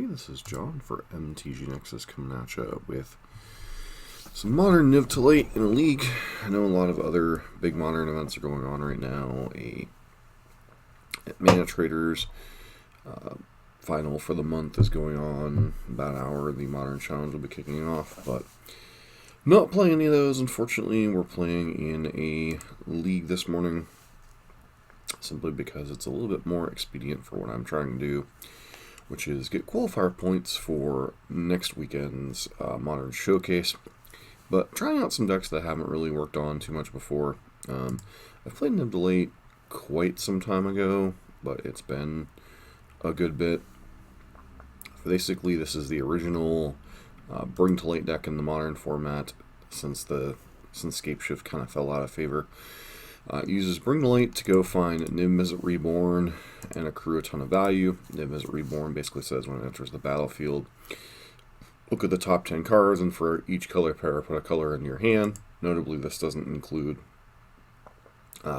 this is John for MTG Nexus coming at you with some modern Niv to late in a league. I know a lot of other big modern events are going on right now. Mana Traders final for the month is going on. In about an hour, the Modern Challenge will be kicking off, but not playing any of those, unfortunately. We're playing in a league this morning simply because it's a little bit more expedient for what I'm trying to do, which is get qualifier points for next weekend's Modern Showcase. But trying out some decks that I haven't really worked on too much before. I've played Niv to late quite some time ago, but it's been a good bit. Basically, this is the original Bring to Late deck in the modern format since Scapeshift kind of fell out of favor. It uses Bring to Late to go find Niv Mizzet Reborn and accrue a ton of value. Niv Mizzet Reborn basically says when it enters the battlefield, look at the top 10 cards, and for each color pair, put a color in your hand. Notably, this doesn't include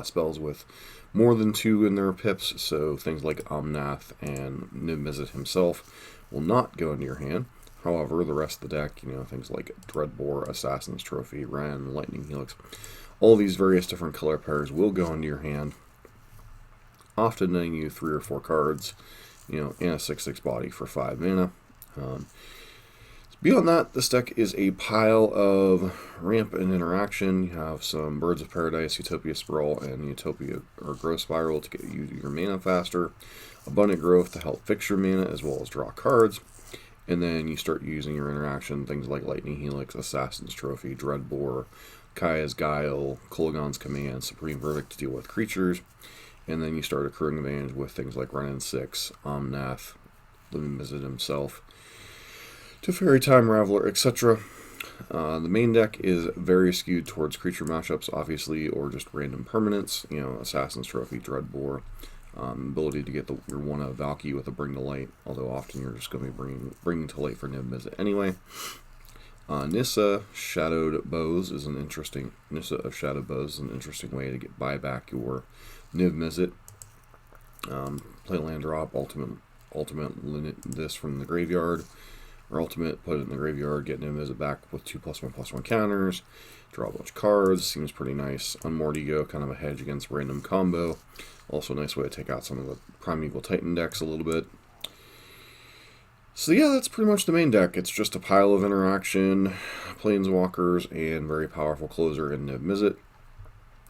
spells with more than 2 in their pips, so things like Omnath and Niv Mizzet himself will not go into your hand. However, the rest of the deck, things like Dreadbore, Assassin's Trophy, Ren, Lightning Helix, all these various different color pairs will go into your hand, often netting you 3 or 4 cards, and a 6/6 body for 5 mana. Beyond that, this deck is a pile of ramp and interaction. You have some Birds of Paradise, Utopia Sprawl, and Utopia or Growth Spiral to get you your mana faster. Abundant Growth to help fix your mana as well as draw cards. And then you start using your interaction, things like Lightning Helix, Assassin's Trophy, Dreadbore, Kaya's Guile, Kolaghan's Command, Supreme Verdict to deal with creatures. And then you start accruing advantage with things like Renin 6, Omnath, Niv Mizzet himself, Teferi, Time Raveler, etc. The main deck is very skewed towards creature matchups, obviously, or just random permanents. Assassin's Trophy, Dreadbore, ability to get your one of Valky with a Bring to Light, although often you're just going to be bringing to light for Niv Mizzet anyway. Nissa Shadowed Bows is an interesting way to get buy back your Niv Mizzet. Play land drop, ultimate limit this from the graveyard. Or ultimate, put it in the graveyard, get Niv Mizzet back with 2+1/+1 counters, draw a bunch of cards, seems pretty nice. Unmoored Ego, kind of a hedge against random combo. Also a nice way to take out some of the Primeval Titan decks a little bit. So yeah, that's pretty much the main deck. It's just a pile of interaction, Planeswalkers, and very powerful closer in Niv Mizzet,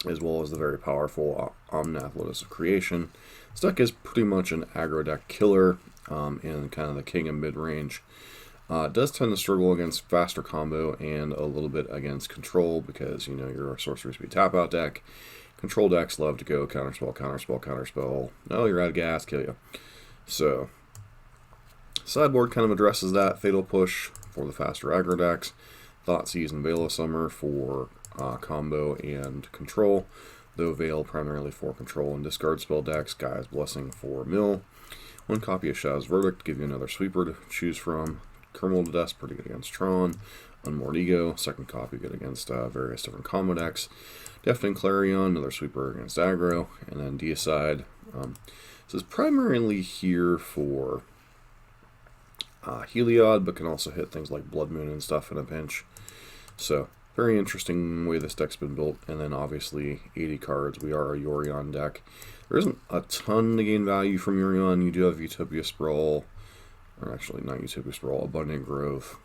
as well as the very powerful Omnath, Lotus of Creation. This deck is pretty much an aggro deck killer, and kind of the king of mid-range. It does tend to struggle against faster combo and a little bit against control because, you're a sorcery speed tap-out deck. Control decks love to go counterspell, counterspell, counterspell. No, you're out of gas, kill you. So, sideboard kind of addresses that. Fatal Push for the faster aggro decks. Thoughtseize and Veil of Summer for combo and control, though Veil primarily for control and discard spell decks. Gaia's Blessing for mill. 1 copy of Shadow's Verdict, give you another sweeper to choose from. Kermal to Dust, pretty good against Tron. Unmoored Ego, 2nd copy, good against various different combo decks. Deafening Clarion, another sweeper against aggro. And then Deicide. This is primarily here for Heliod, but can also hit things like Blood Moon and stuff in a pinch. So, very interesting way this deck's been built. And then obviously 80 cards. We are a Yorion deck. There isn't a ton to gain value from Yorion. You do have Utopia Sprawl, or actually not Utopia Sprawl, Abundant Growth,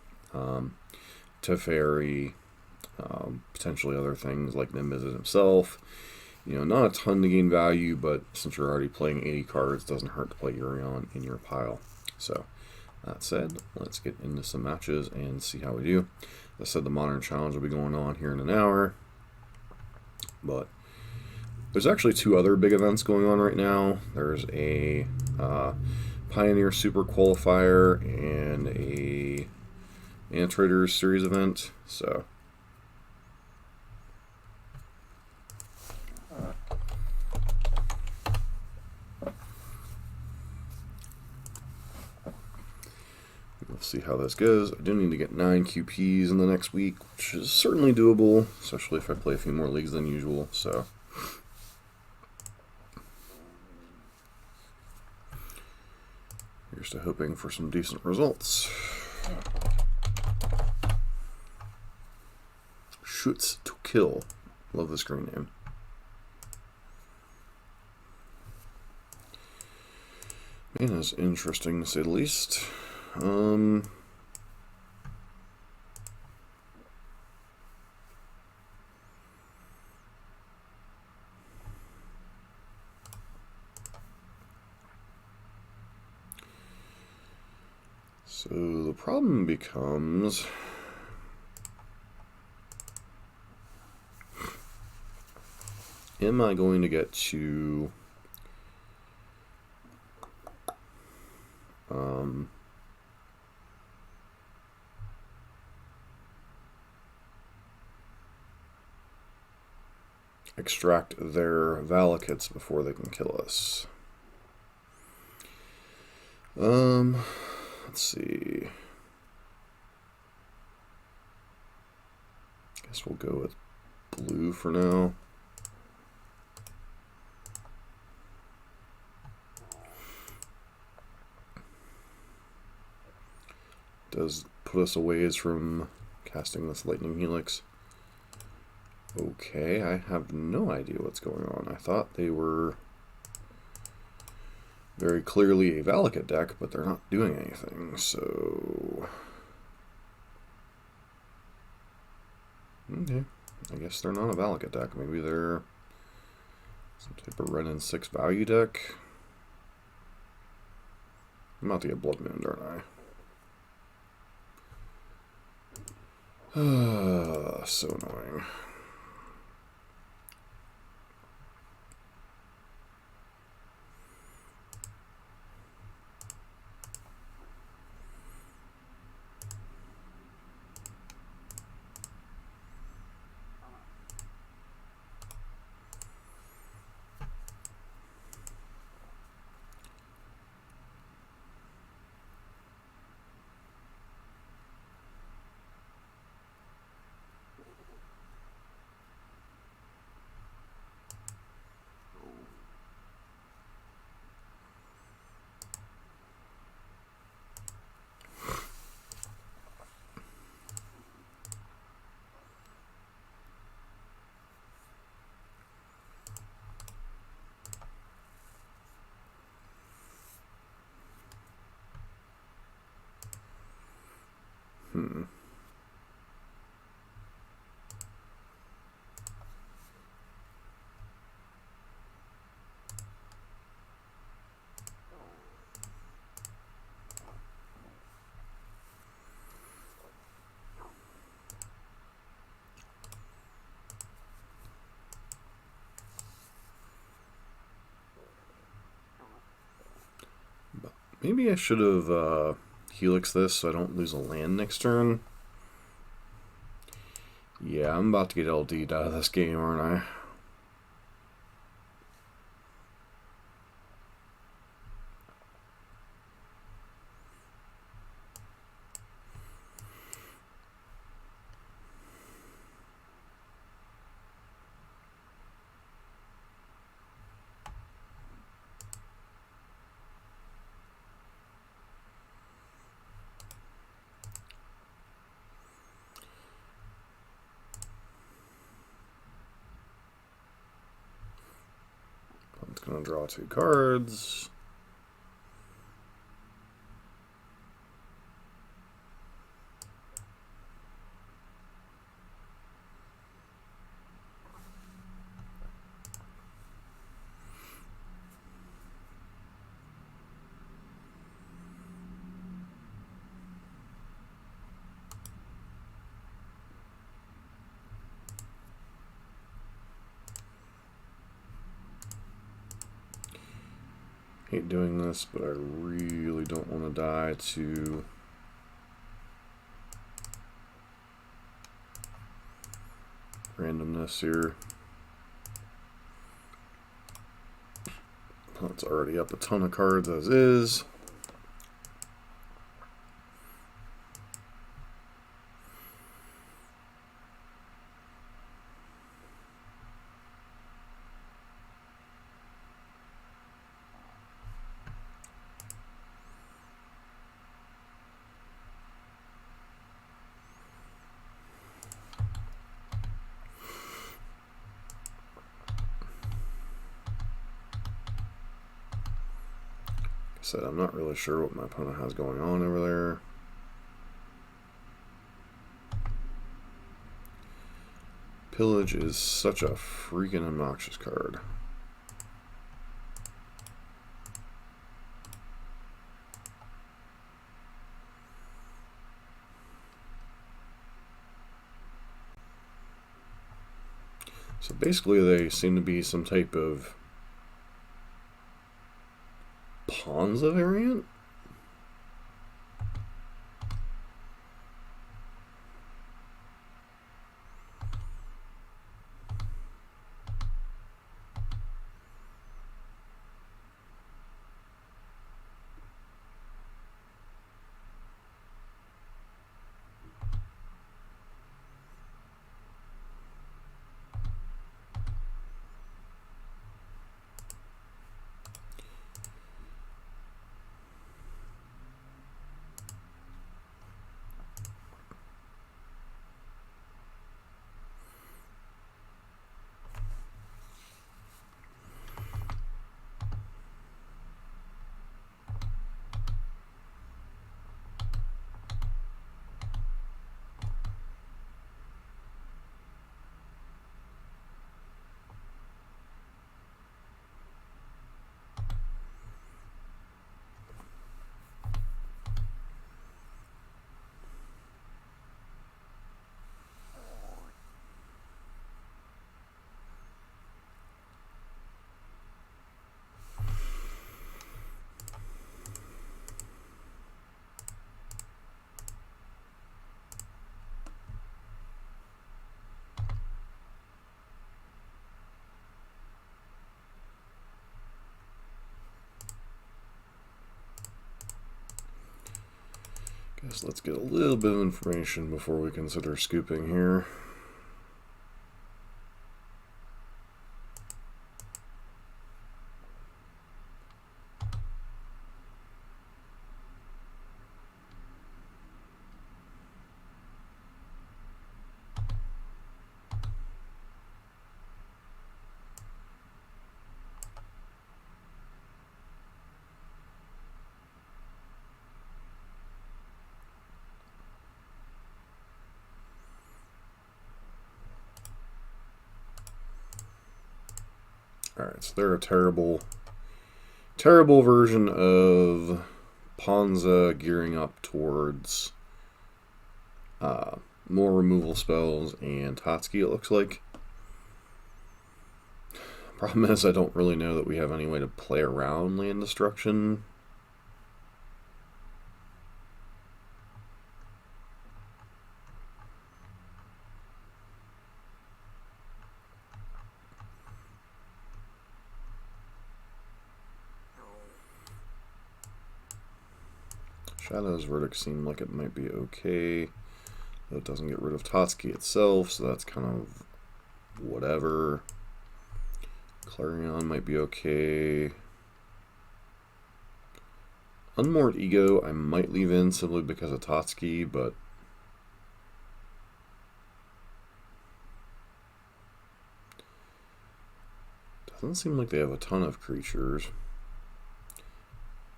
Teferi, potentially other things like Niv Mizzet himself. Not a ton to gain value, but since you're already playing 80 cards, it doesn't hurt to play Yorion in your pile. So, that said, let's get into some matches and see how we do. As I said, the Modern Challenge will be going on here in an hour, but there's actually 2 other big events going on right now. There's a Pioneer Super Qualifier and a Mana Traders Series event. So, we'll see how this goes. I do need to get 9 QPs in the next week, which is certainly doable, especially if I play a few more leagues than usual. So, Here's to hoping for some decent results. Shoots to kill. Love this green name. Man, is interesting to say the least. So the problem becomes, am I going to get to extract their Valakits before they can kill us? Let's see. Guess we'll go with blue for now. Does put us a ways from casting this lightning helix. Okay, I have no idea what's going on. I thought they were very clearly a Valakut deck, but they're not doing anything, so... Okay, I guess they're not a Valakut deck. Maybe they're some type of Ren and 6 value deck. I'm about to get Blood Moon, aren't I? So annoying. Maybe I should have helixed this so I don't lose a land next turn. Yeah, I'm about to get LD'd out of this game, aren't I? I'm going to draw 2 cards. Hate doing this, but I really don't want to die to randomness here. Opponent's already up a ton of cards as is. said, I'm not really sure what my opponent has going on over there. Pillage is such a freaking obnoxious card. So basically they seem to be some type of Ponza variant? Guess let's get a little bit of information before we consider scooping here. Alright, so they're a terrible version of Ponza gearing up towards more removal spells and Totsky, it looks like. Problem is, I don't really know that we have any way to play around land destruction. Shadow's Verdict seemed like it might be okay. Though it doesn't get rid of Totsky itself, so that's kind of whatever. Clarion might be okay. Unmoored Ego I might leave in simply because of Totsky, but doesn't seem like they have a ton of creatures.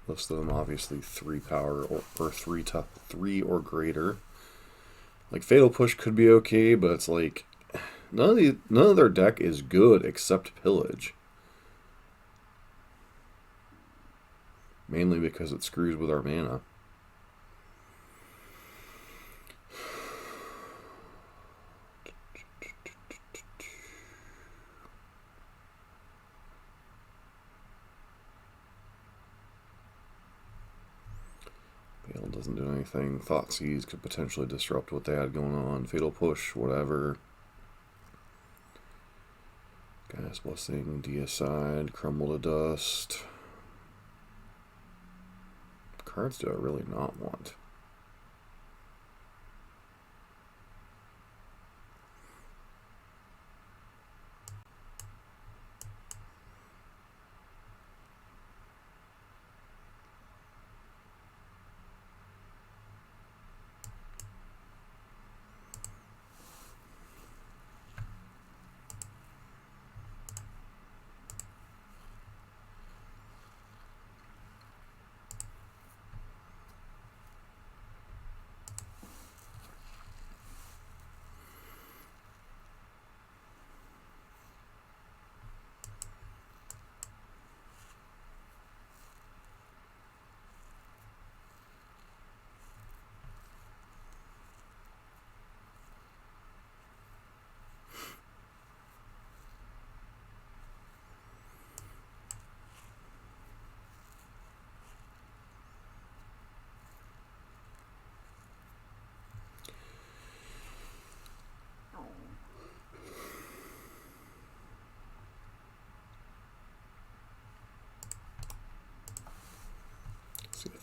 Most of them obviously 3 power or 3 or greater. Like Fatal Push could be okay, but it's like none of their deck is good except Pillage. Mainly because it screws with our mana. Doesn't do anything. Thoughtseize could potentially disrupt what they had going on. Fatal Push, whatever. Gas Blessing, Deicide, Crumble to Dust. What cards do I really not want?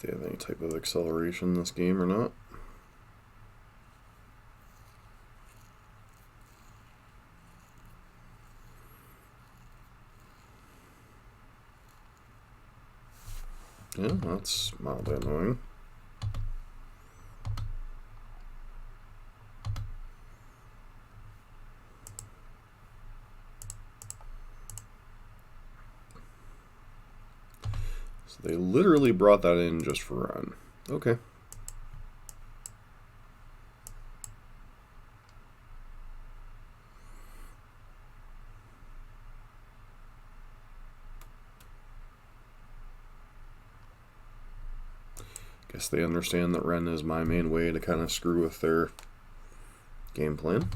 they have any type of acceleration in this game or not. Yeah, that's mildly annoying. So they literally brought that in just for run. Okay. Guess they understand that Ren is my main way to kind of screw with their game plan.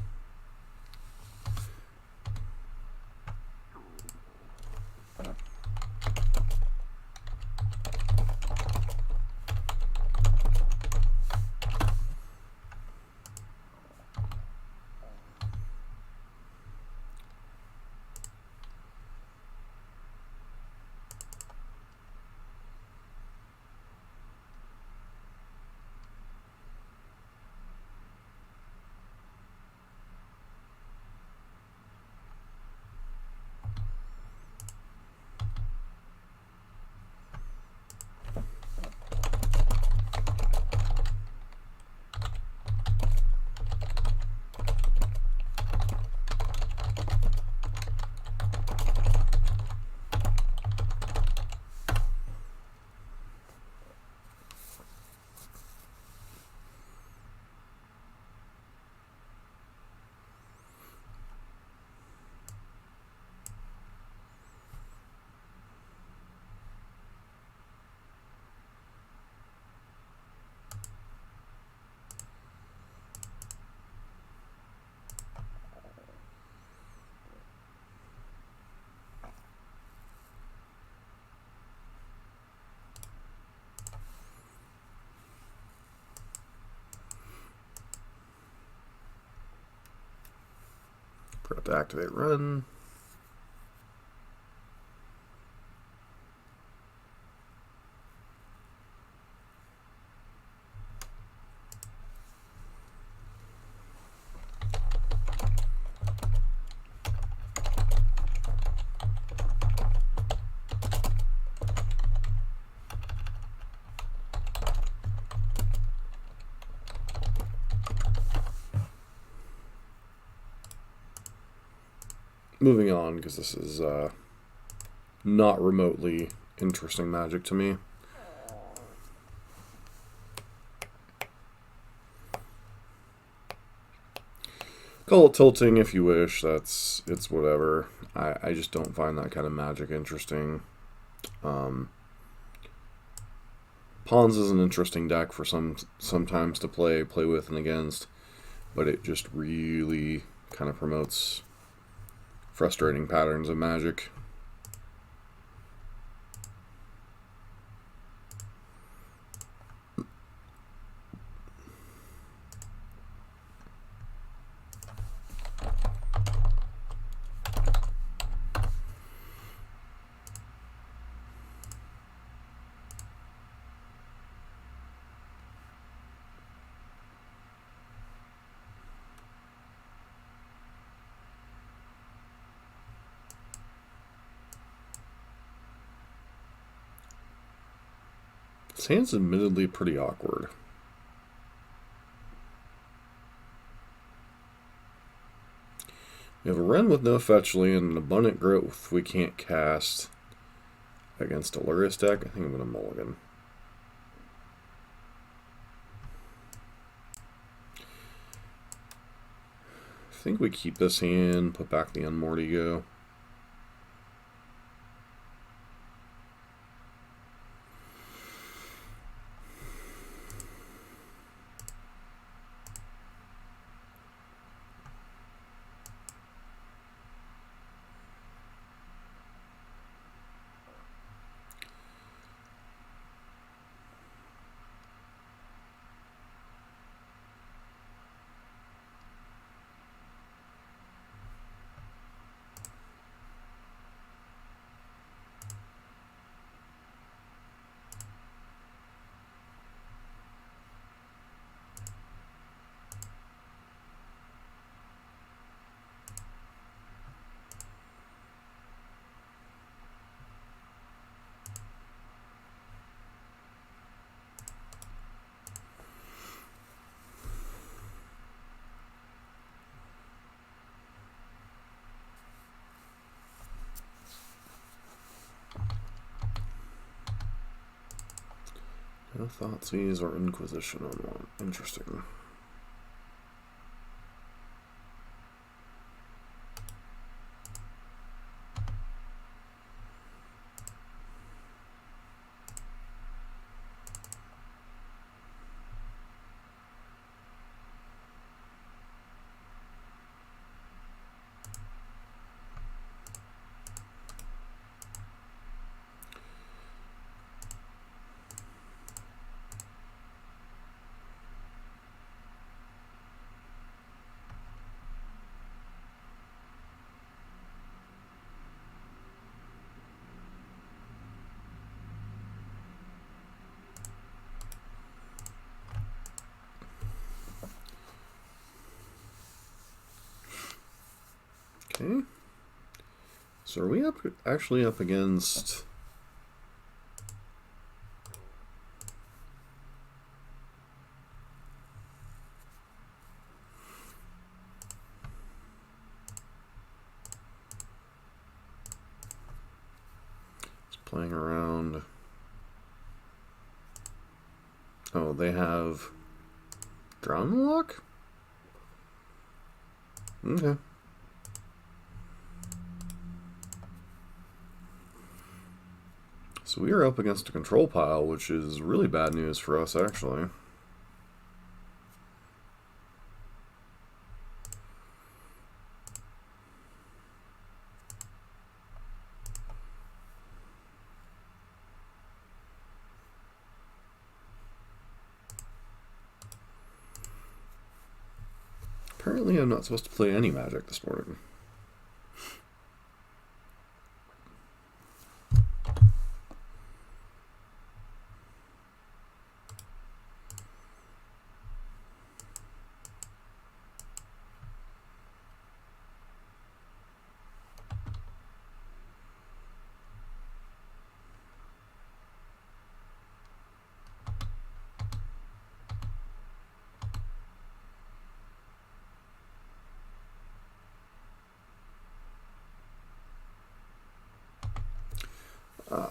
Forgot to activate Run. Moving on, because this is not remotely interesting Magic to me. Call it tilting if you wish. It's whatever. I just don't find that kind of Magic interesting. Ponza is an interesting deck for sometimes to play with and against, but it just really kind of promotes frustrating patterns of Magic. This hand's admittedly pretty awkward. We have a Wren with no fetch land and an abundant growth we can't cast against a Luris deck. I think I'm going to mulligan. I think we keep this hand, put back the Unmoored Ego. No Thoughtseize or Inquisition on one. Interesting. Okay. So are we actually up against... Just playing around. Oh, they have Drown Lock? Okay. So we are up against a control pile, which is really bad news for us, actually. Apparently I'm not supposed to play any Magic this morning.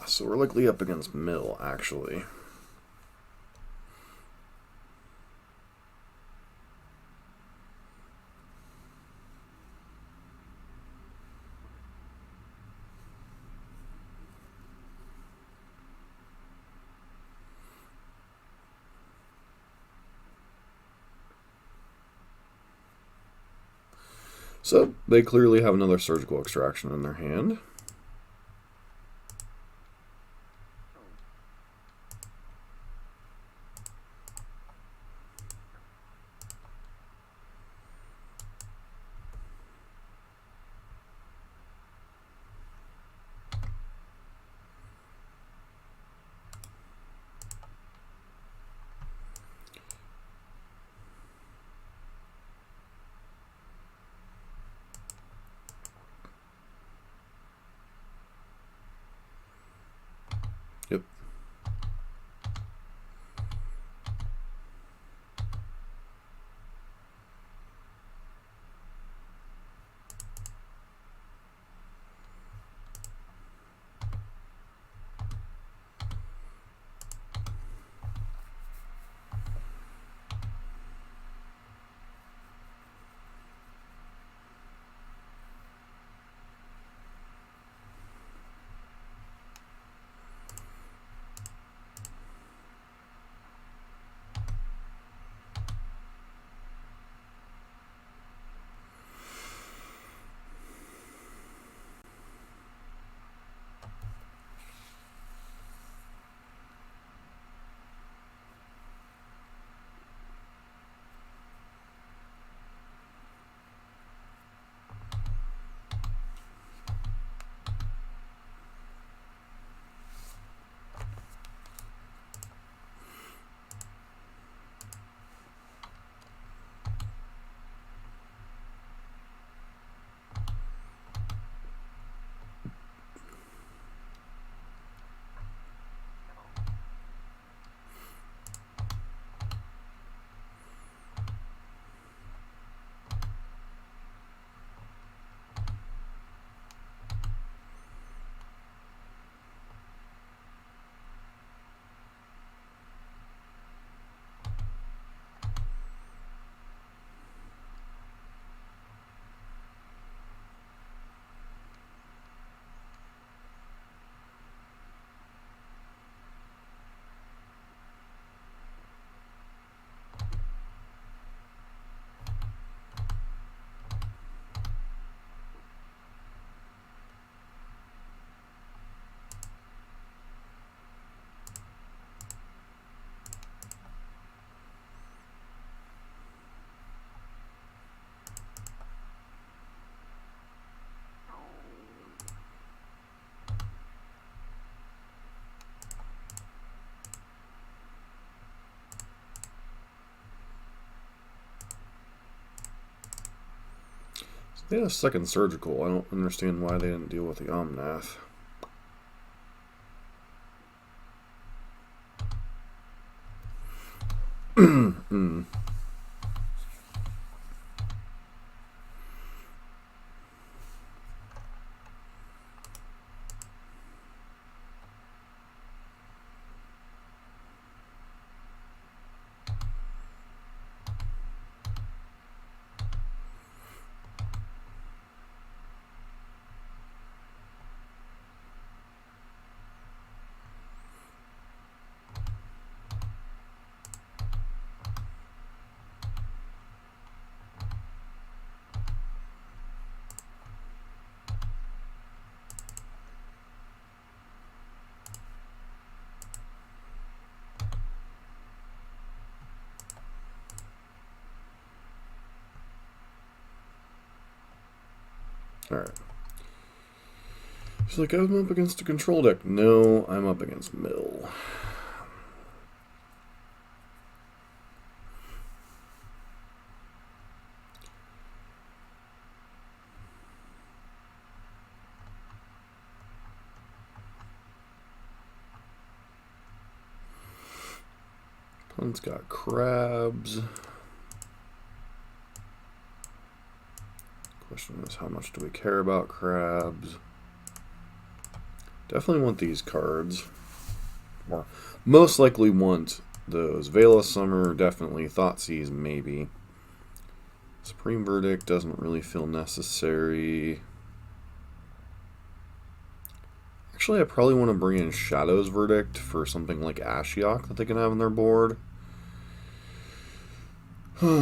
So we're likely up against Mill, actually. So they clearly have another Surgical Extraction in their hand. They had a second surgical. I don't understand why they didn't deal with the Omnath. Alright. He's like, I'm up against a control deck. No, I'm up against Mill. One's got crabs. Question is, how much do we care about crabs? Definitely want these cards. Or most likely want those. Veil of Summer, definitely. Thoughtseize, maybe. Supreme Verdict doesn't really feel necessary. Actually, I probably want to bring in Shadow's Verdict for something like Ashiok that they can have on their board. More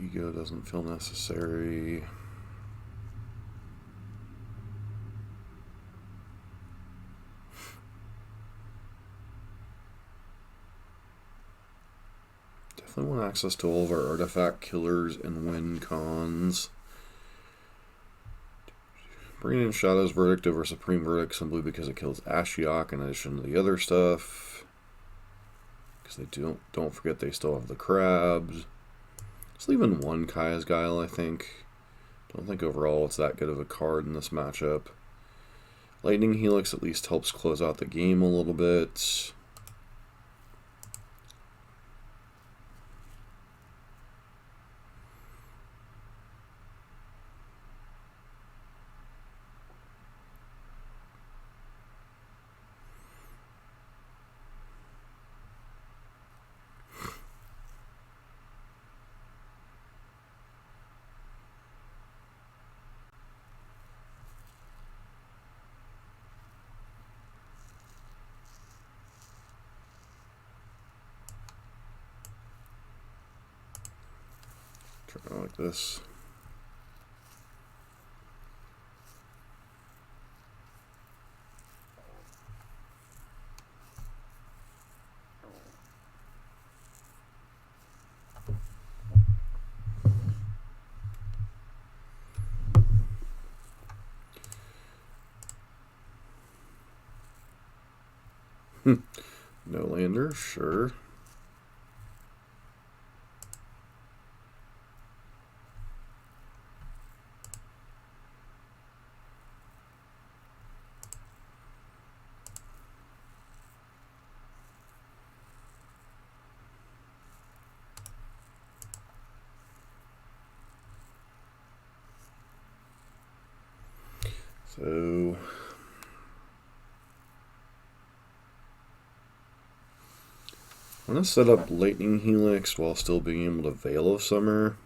ego doesn't feel necessary. Definitely want access to all of our artifact killers and win cons. Bringing in Shadow's Verdict over Supreme Verdict simply because it kills Ashiok in addition to the other stuff. Because they don't forget they still have the crabs. Just leaving one Kaya's Guile, I think. Don't think overall it's that good of a card in this matchup. Lightning Helix at least helps close out the game a little bit. Try like this. No lander, sure. So I'm going to set up Lightning Helix while still being able to Veil of Summer.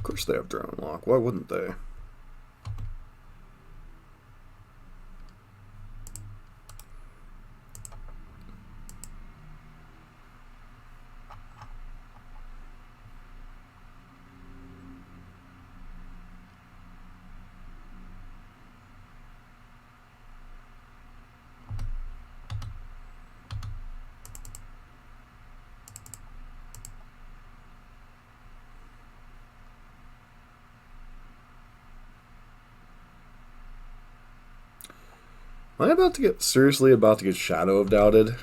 course they have Drown Lock. Why wouldn't they? Am I seriously about to get Shadow of Doubted?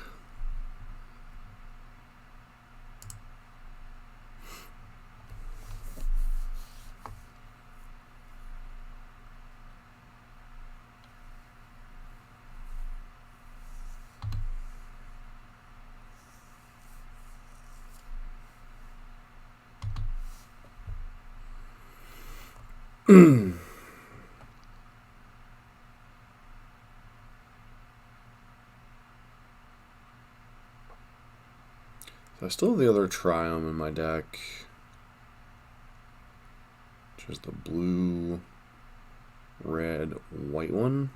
I still have the other Triumph in my deck, which is the blue, red, white one.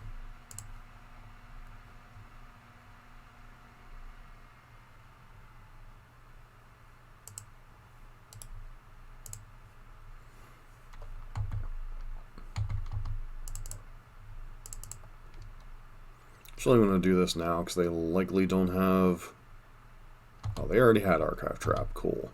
Actually, I'm going to do this now because they likely don't have... Oh, they already had Archive Trap. Cool.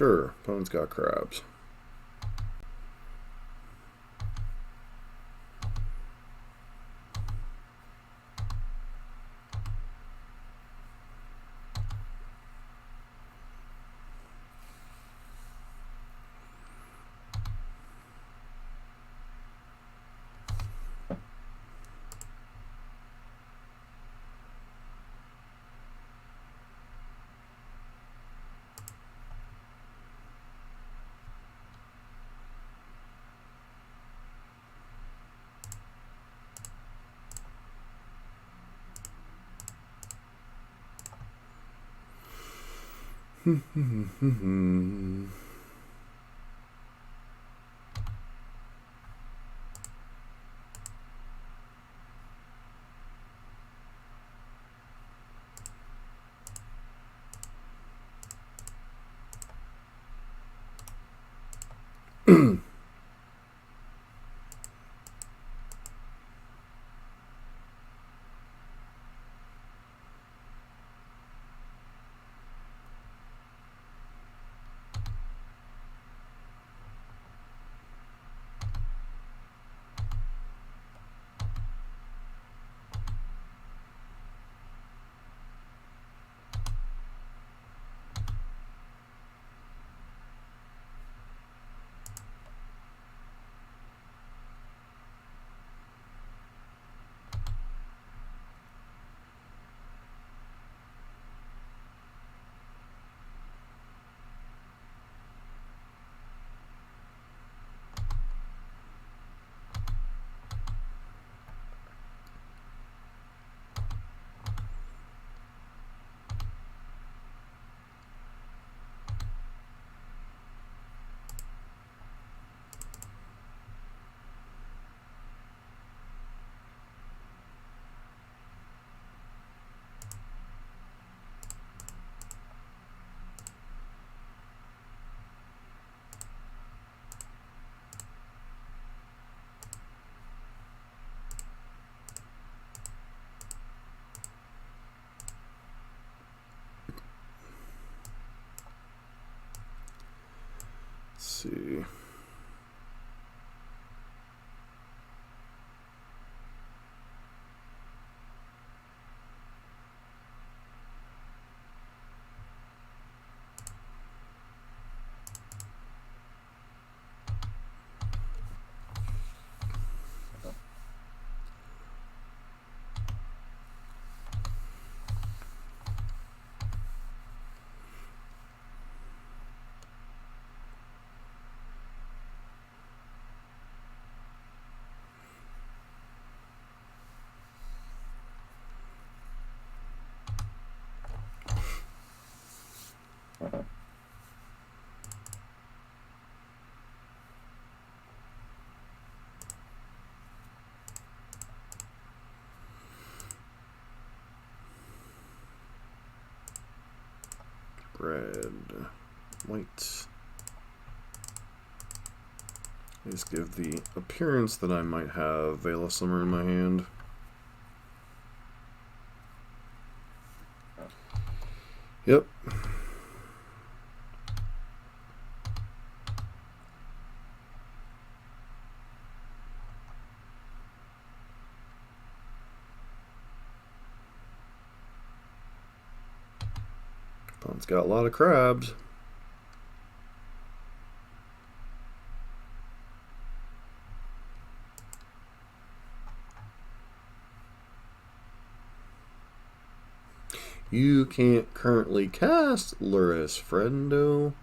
Sure, opponent's got crabs. red, white. These give the appearance that I might have Veil of Summer in my hand. Yep. Opponent's got a lot of crabs. You can't currently cast Luris, friendo.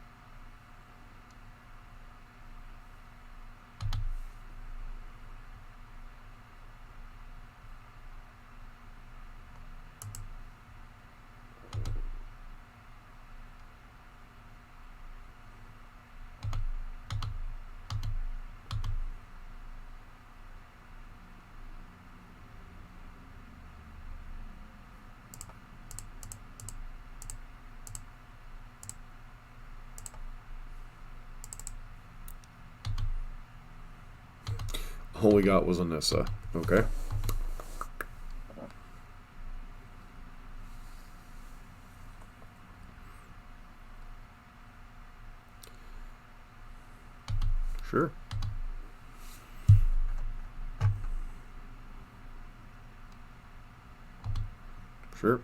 All we got was Anissa. Okay. Sure. Sure.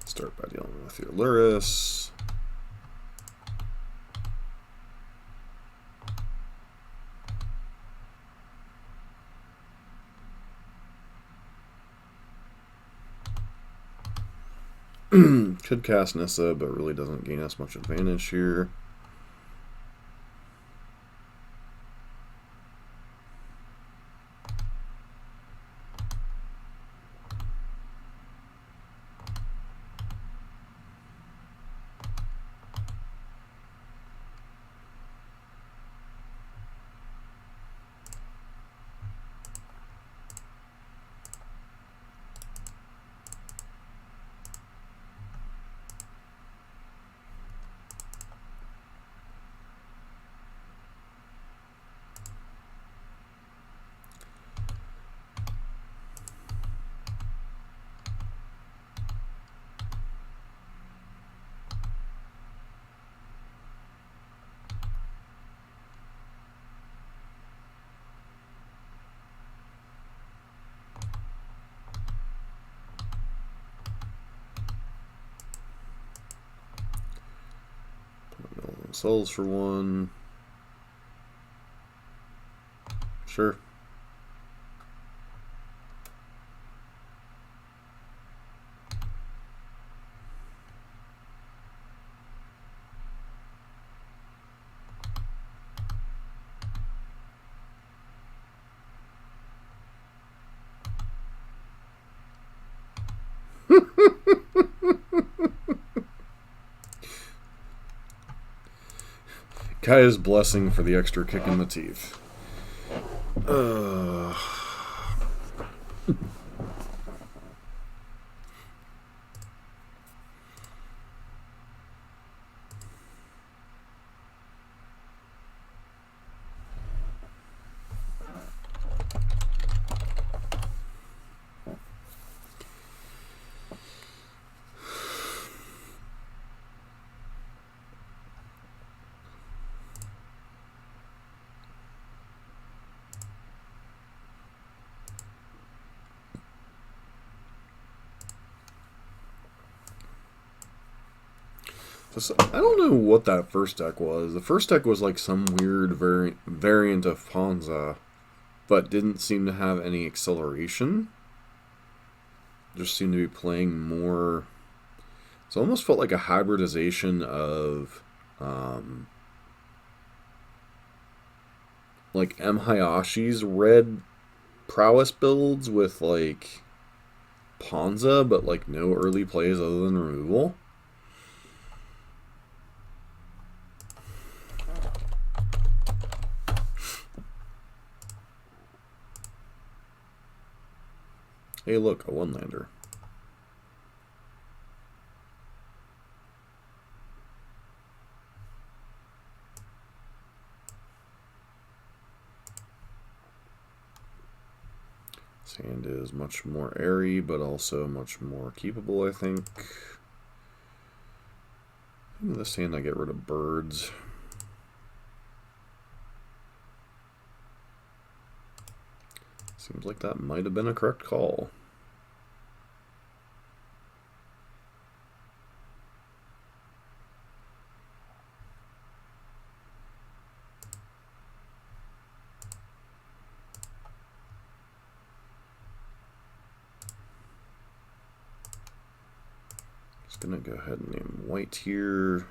Start by dealing with your Luris. Could cast Nissa, but really doesn't gain us much advantage here. Souls for one. Sure. Kaya's blessing for the extra kick in the teeth. I don't know what that first deck was. The first deck was like some weird variant of Ponza, but didn't seem to have any acceleration. just seem to be playing more. It's almost felt like a hybridization of like M. Hayashi's red prowess builds with like Ponza, but like no early plays other than removal. Hey, look, a one-lander. Sand is much more airy, but also much more keepable, I think. In the sand, I get rid of birds. Seems like that might have been a correct call. Just gonna go ahead and name white here.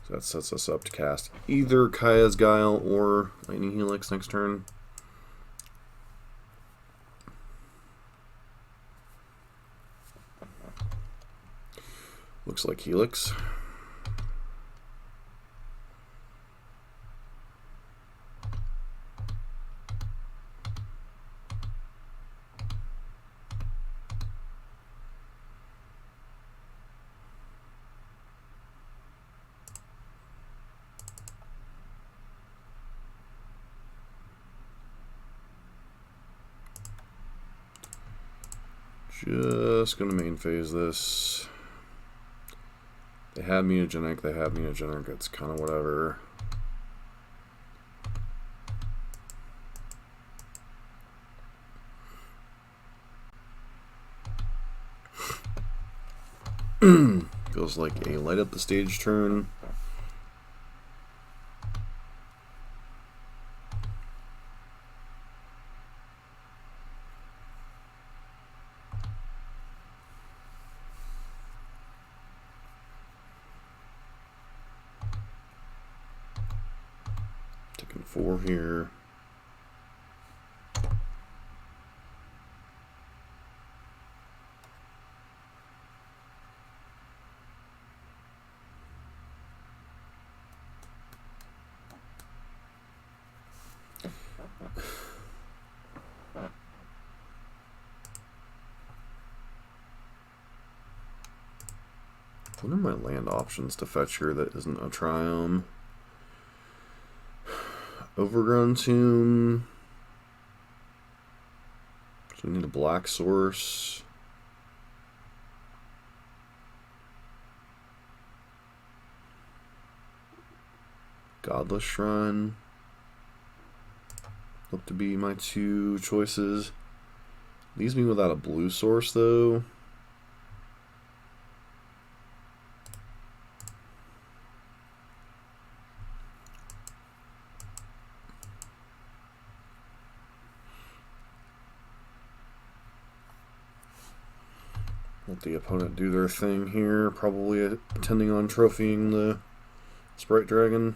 So that sets us up to cast either Kaya's Guile or Lightning Helix next turn. Looks like Helix. Just gonna main phase this. They have mutagenic, it's kind of whatever. Feels like a light up the stage turn. Taking 4 here. What are my land options to fetch here that isn't a Triome? Overgrown Tomb. So we need a black source. Godless Shrine. Look to be my 2 choices. Leaves me without a blue source though. Let the opponent do their thing here, probably intending on trophying the Sprite Dragon.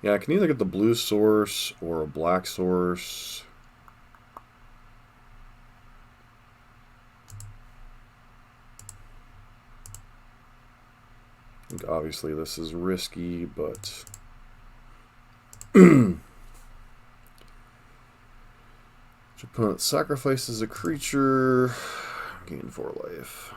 Yeah, I can either get the blue source or a black source. I think obviously this is risky, but opponent sacrifices a creature, gain 4 life.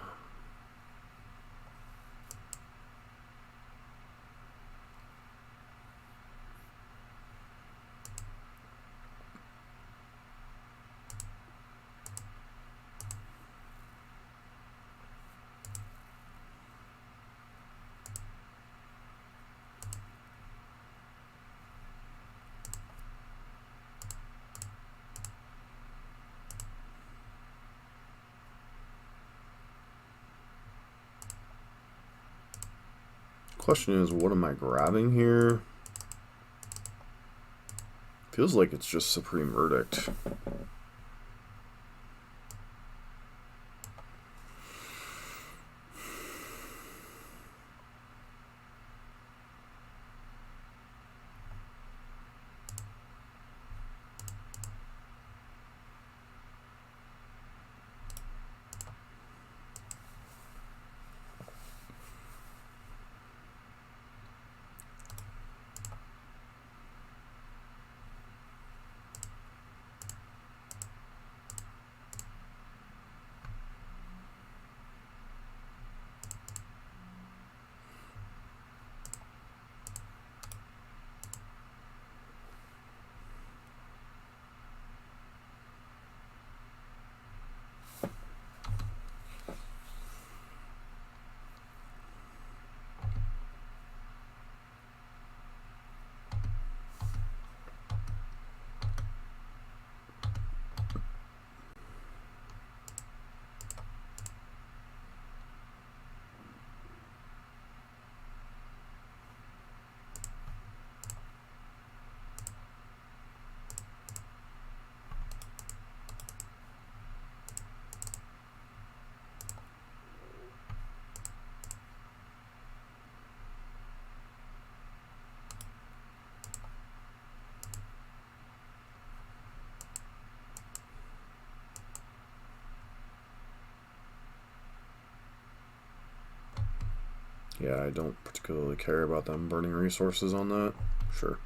question is, what am I grabbing here? Feels like it's just Supreme Verdict. Yeah, I don't particularly care about them burning resources on that. Sure.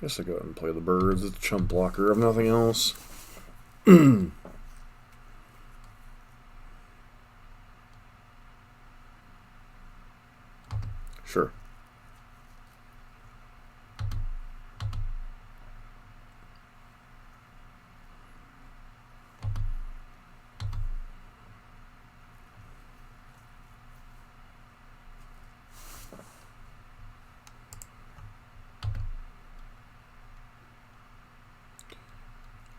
Guess I go ahead and play the birds. It's a chump blocker, if nothing else. Sure.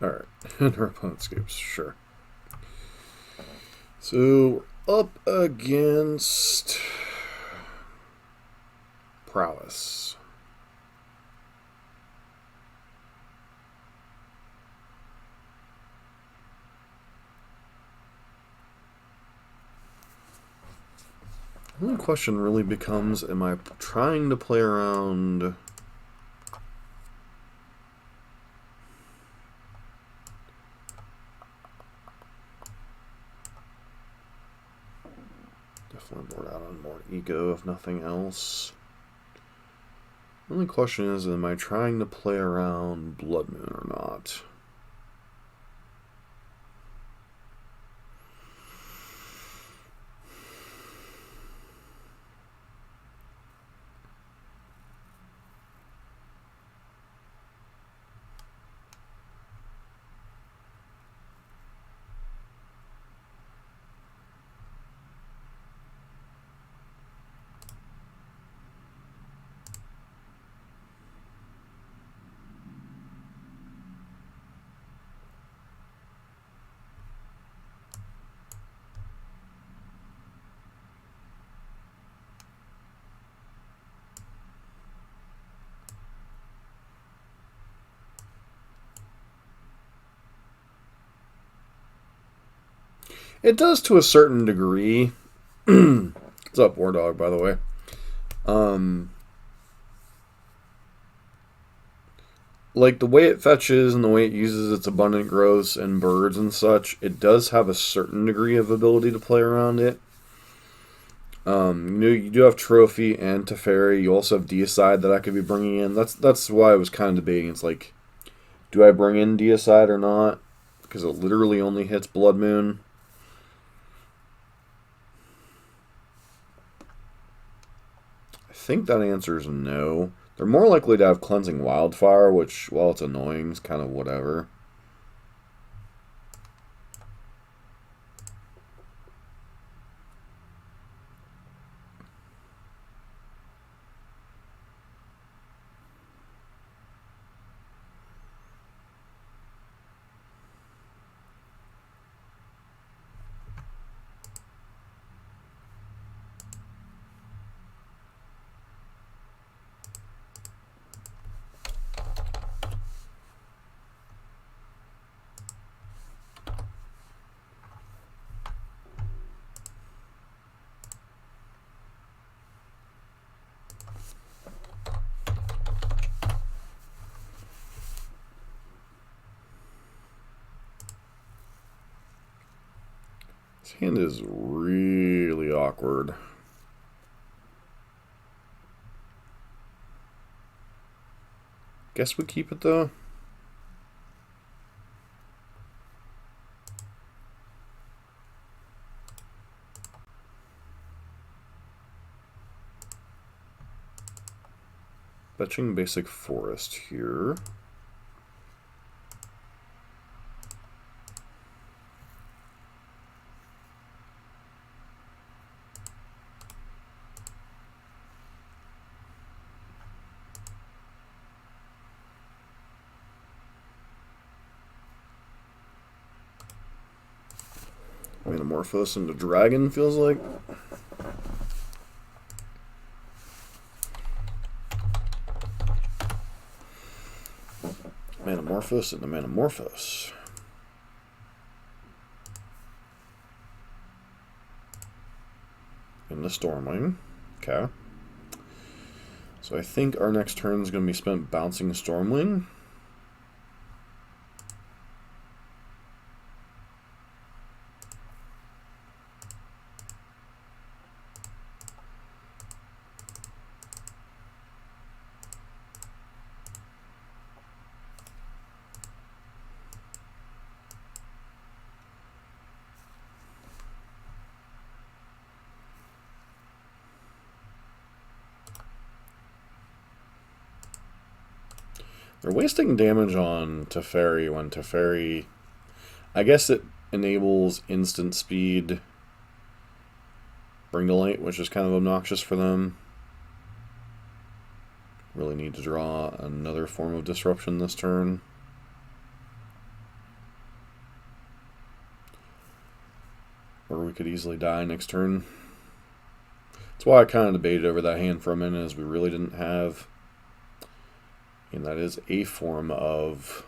Alright, and her opponent escapes, sure. So, up against Prowess. The only question really becomes, am I trying to play around... Definitely board out on more ego, if nothing else. The only question is, am I trying to play around Blood Moon or not? It does to a certain degree. What's up, War Dog, by the way? like the way it fetches and the way it uses its abundant growths and birds and such, it does have a certain degree of ability to play around it. You do have Trophy and Teferi. You also have Deicide that I could be bringing in. That's why I was kind of debating. It's like, do I bring in Deicide or not? Because it literally only hits Blood Moon. I think that answer is no. They're more likely to have Cleansing Wildfire, which, while it's annoying, is kind of whatever. This hand is really awkward. Guess we keep it though. Fetching basic forest here. Metamorphose into dragon feels like. Metamorphose into Metamorphose. Into Stormwing. Okay. So I think our next turn is going to be spent bouncing Stormwing. They're wasting damage on Teferi when Teferi... I guess it enables instant speed. Bring to Light, which is kind of obnoxious for them. Really need to draw another form of disruption this turn. Or we could easily die next turn. That's why I kind of debated over that hand for a minute, as we really didn't have... And that is a form of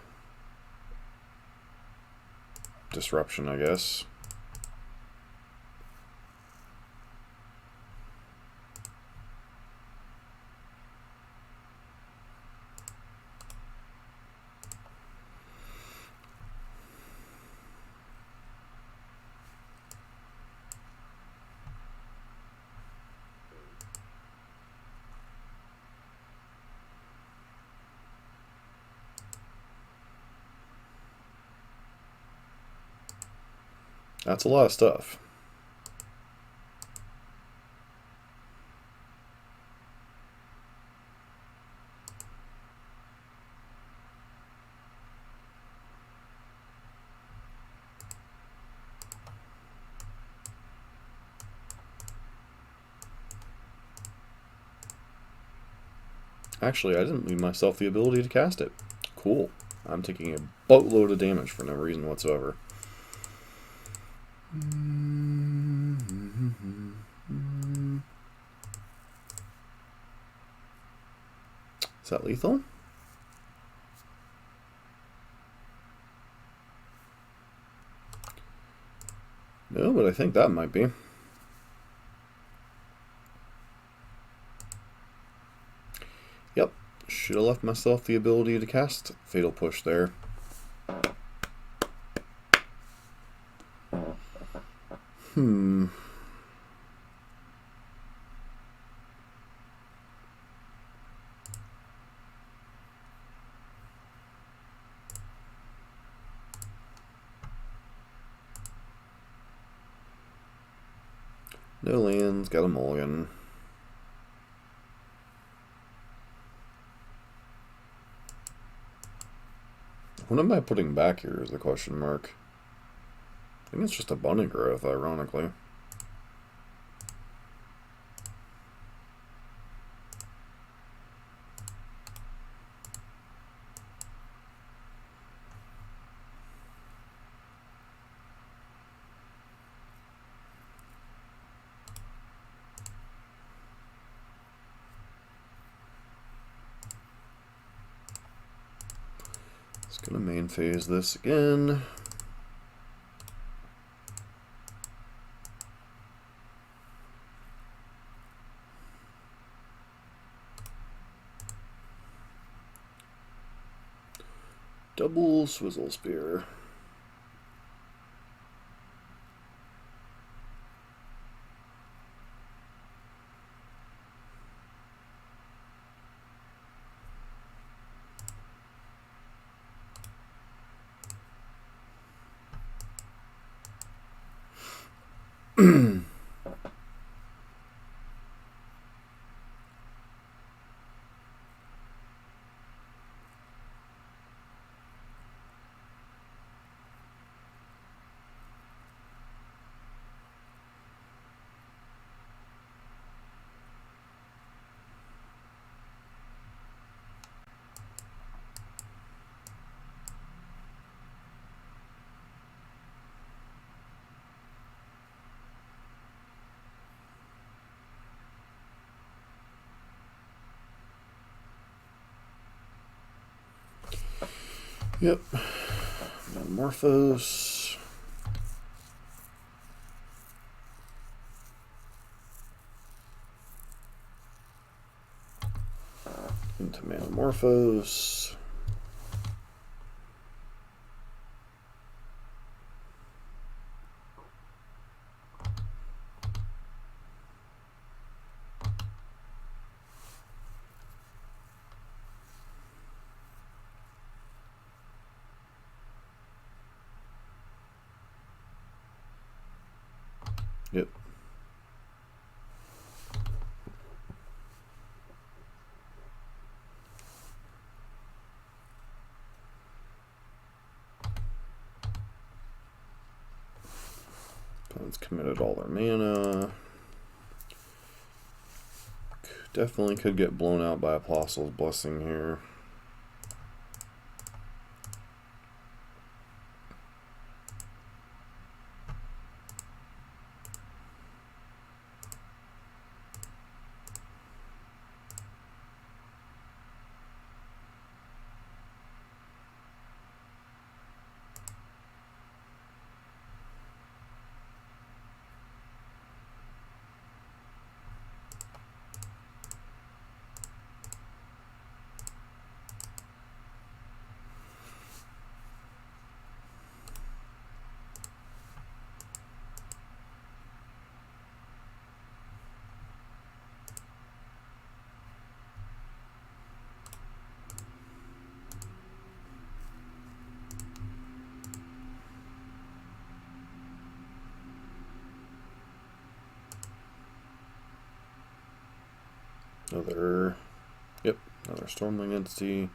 disruption, I guess. That's a lot of stuff. Actually, I didn't leave myself the ability to cast it. Cool. I'm taking a boatload of damage for no reason whatsoever. Is that lethal? No, but I think that might be. Yep, Should have left myself the ability to cast Fatal Push there. No lands, got a mulligan. What am I putting back here is the question mark. I think it's just abundant growth, ironically. Just gonna main phase this again. Double Swizzle Spear. Yep. Metamorphose. Into Metamorphose. Yep. Opponents committed all their mana. Definitely could get blown out by Apostle's Blessing here. Another Stormwing Entity.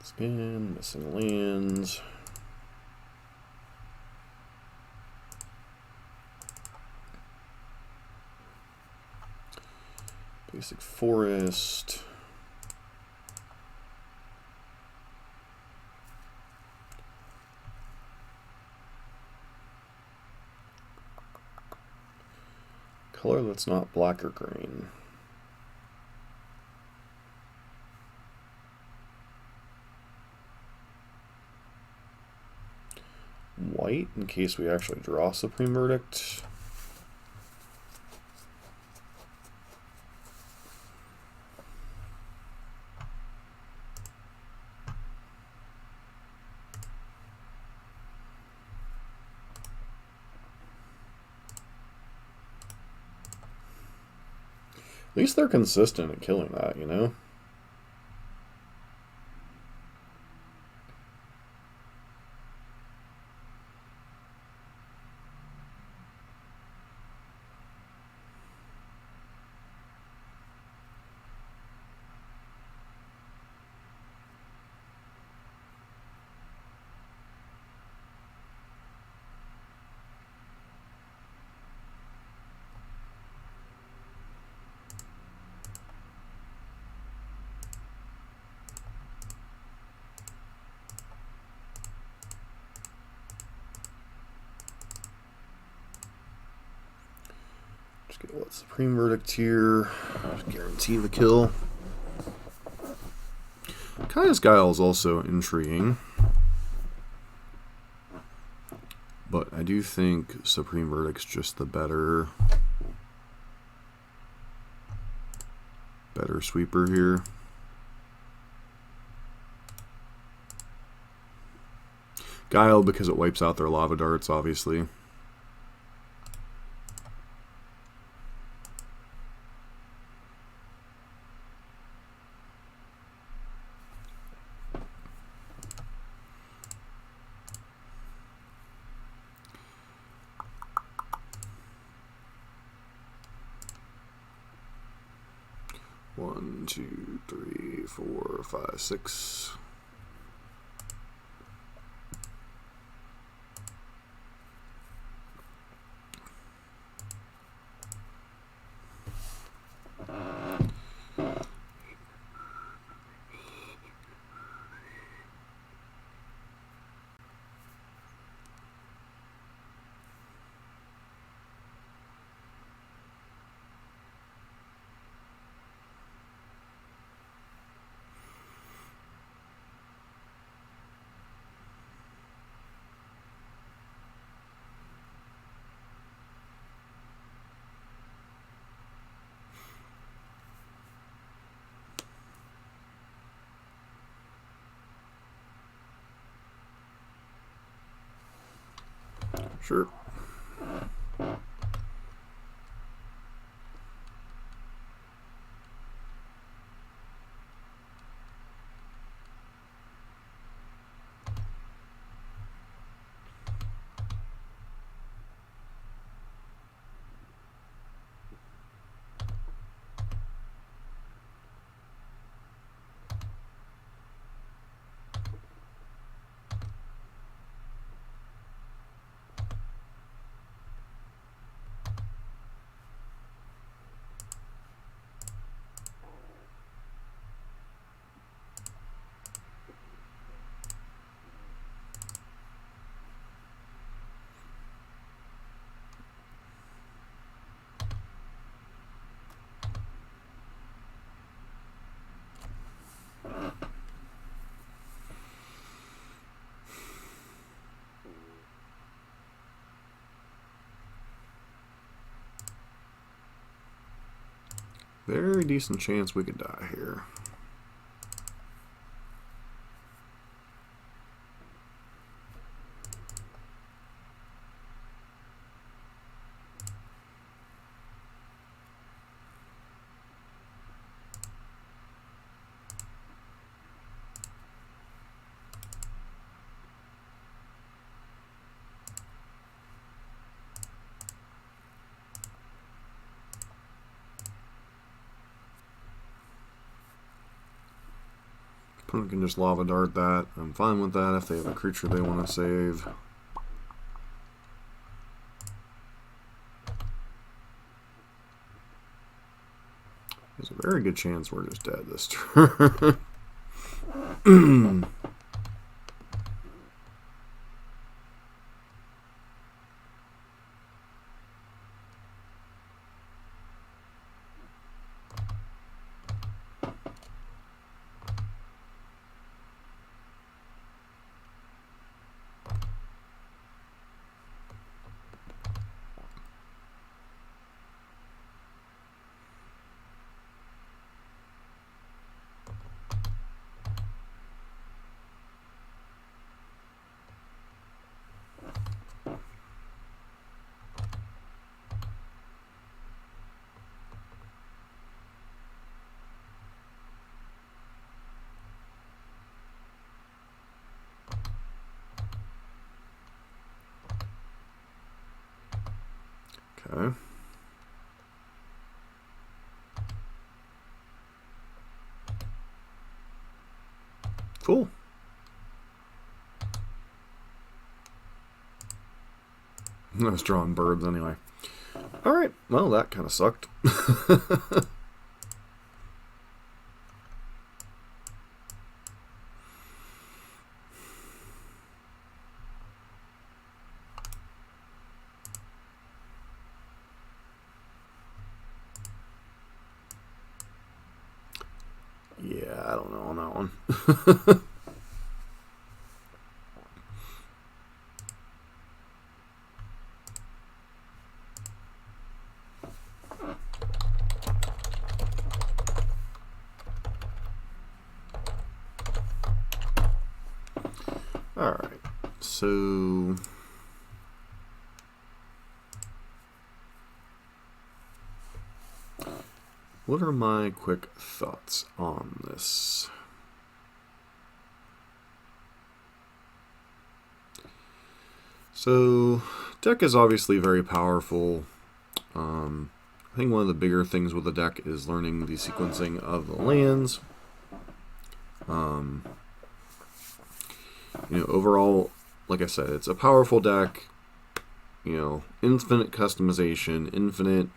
Scan, missing lands. Basic Forest. Color that's not black or green. white in case we actually draw Supreme Verdict. At least they're consistent at killing that, you know? Just get what Supreme Verdict here. Guarantee the kill. Kaya's Guile is also intriguing, but I do think Supreme Verdict's just the better sweeper here. Guile because it wipes out their lava darts, obviously. One, two, three, 4, 5, 6. Sure. Very decent chance we could die here. Opponent can just lava dart that. I'm fine with that if they have a creature they want to save. There's a very good chance we're just dead this turn. Okay. Cool. I was drawing birds anyway. Alright, well, that kind of sucked. Yeah, I don't know on that one. Alright, so what are my quick thoughts on this? So, deck is obviously very powerful. I think one of the bigger things with the deck is learning the sequencing of the lands. Overall, like I said, it's a powerful deck. Infinite customization, infinite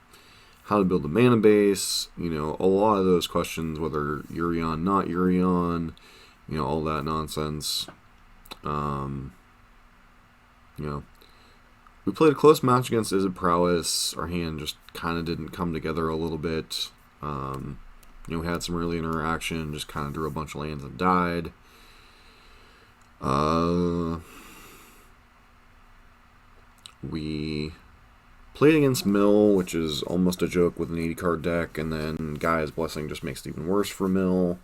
how to build a mana base. A lot of those questions, whether Yorion, not Yorion, all that nonsense. We played a close match against Izzet Prowess. Our hand just kind of didn't come together a little bit. We had some early interaction, just kind of drew a bunch of lands and died. We played against Mill, which is almost a joke with an 80-card deck, and then Gaia's Blessing just makes it even worse for Mill.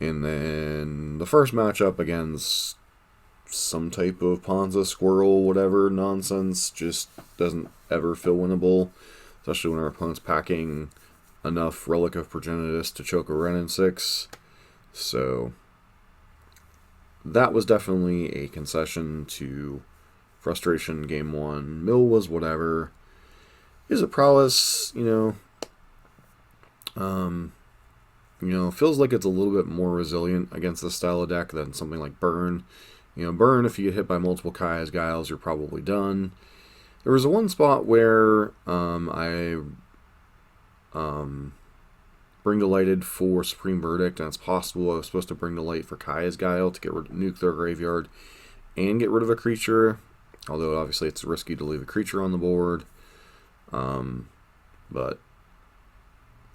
And then the first matchup against some type of Ponza, Squirrel, whatever nonsense, just doesn't ever feel winnable, especially when our opponent's packing enough Relic of Progenitus to choke a Wrenn in 6. So that was definitely a concession to frustration game 1. Mill was whatever. Izzet Prowess, feels like it's a little bit more resilient against this style of deck than something like Burn. Burn, if you get hit by multiple Kaya's Guiles, you're probably done. There was one spot where I Bring Delighted for Supreme Verdict, and it's possible I was supposed to Bring Delight for Kaya's Guile to nuke their graveyard and get rid of a creature, although obviously it's risky to leave a creature on the board. But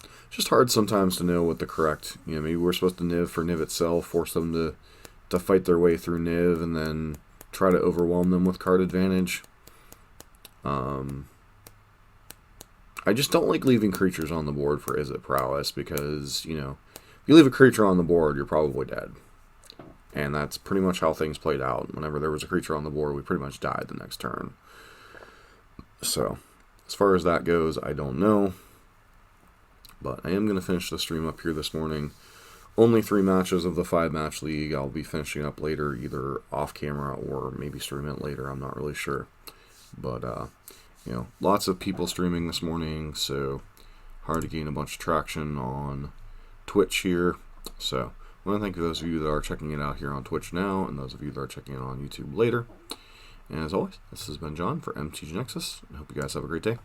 it's just hard sometimes to know what the correct, maybe we're supposed to Niv for Niv itself, force them to fight their way through Niv, and then try to overwhelm them with card advantage. I just don't like leaving creatures on the board for Izzet Prowess, because, if you leave a creature on the board, you're probably dead. And that's pretty much how things played out. Whenever there was a creature on the board, we pretty much died the next turn. So, as far as that goes, I don't know. But I am going to finish the stream up here this morning. Only 3 matches of the 5-match league. I'll be finishing up later, either off camera or maybe stream it later. I'm not really sure. But, lots of people streaming this morning, so hard to gain a bunch of traction on Twitch here. So, I want to thank those of you that are checking it out here on Twitch now, and those of you that are checking it on YouTube later. And as always, this has been John for MTG Nexus. I hope you guys have a great day.